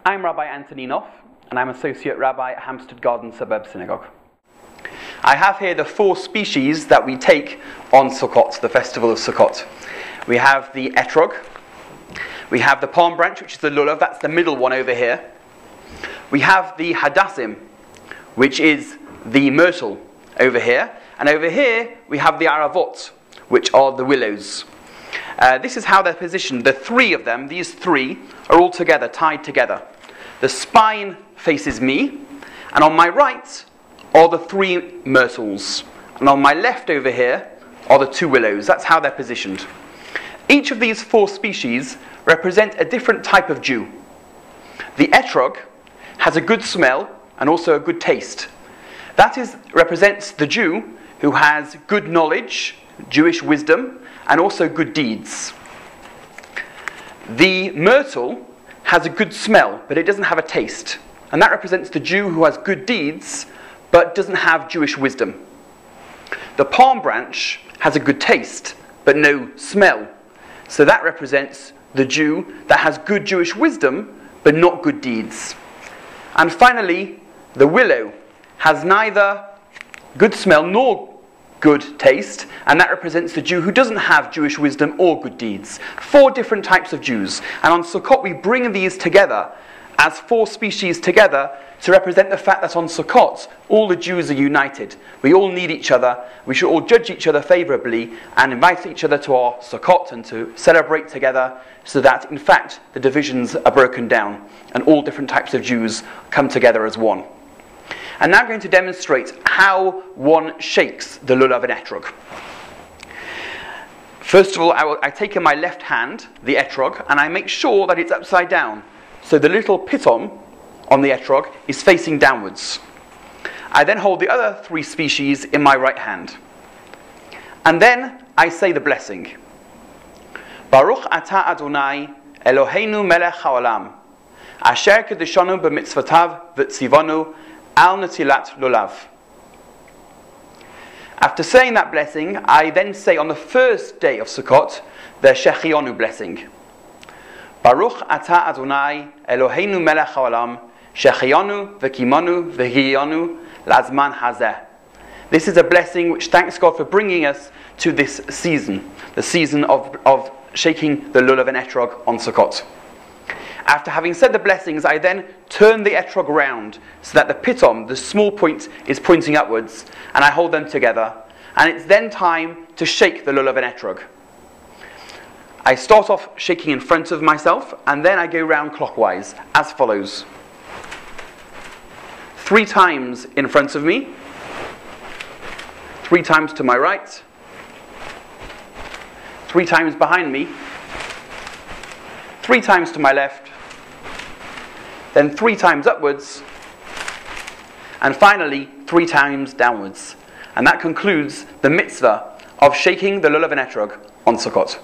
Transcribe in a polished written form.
I'm Rabbi Anthony Knopf, and I'm Associate Rabbi at Hampstead Garden Suburb Synagogue. I have here the 4 species that we take on Sukkot, the festival of Sukkot. We have the etrog, we have the palm branch, which is the lulav, that's the middle one over here. We have the hadassim, which is the myrtle over here. And over here we have the aravot, which are the willows. This is how they're positioned. The 3 of them, these 3, are all together, tied together. The spine faces me, and on my right are the 3 myrtles. And on my left over here are the 2 willows. That's how they're positioned. Each of these 4 species represent a different type of Jew. The etrog has a good smell and also a good taste. That represents the Jew who has good knowledge, Jewish wisdom, and also good deeds. The myrtle has a good smell, but it doesn't have a taste. And that represents the Jew who has good deeds, but doesn't have Jewish wisdom. The palm branch has a good taste, but no smell. So that represents the Jew that has good Jewish wisdom, but not good deeds. And finally, the willow has neither good smell nor good taste, and that represents the Jew who doesn't have Jewish wisdom or good deeds. 4 different types of Jews. And on Sukkot we bring these together as 4 species together to represent the fact that on Sukkot all the Jews are united. We all need each other, we should all judge each other favourably and invite each other to our Sukkot and to celebrate together so that in fact the divisions are broken down and all different types of Jews come together as one. And now I'm going to demonstrate how one shakes the lulav and etrog. First of all, I take in my left hand the etrog and I make sure that it's upside down. So the little piton on the etrog is facing downwards. I then hold the other 3 species in my right hand. And then I say the blessing. Baruch atah Adonai Eloheinu melech haolam, asher kedeshanu b'mitzvotav v'tzivanu al netilat lulav. After saying that blessing, I then say on the first day of Sukkot the Shechionu blessing. Baruch atah Adonai Eloheinu melech haolam, Shechionu v'kimonu v'hiyonu lazman hazeh. This is a blessing which thanks God for bringing us to this season, the season of shaking the lulav and etrog on Sukkot. After having said the blessings, I then turn the etrog round so that the piton, the small point, is pointing upwards, and I hold them together. And it's then time to shake the lulav and etrog. I start off shaking in front of myself, and then I go round clockwise, as follows. 3 times in front of me, 3 times to my right, 3 times behind me, 3 times to my left, then 3 times upwards, and finally 3 times downwards. And that concludes the mitzvah of shaking the lulav and etrog on Sukkot.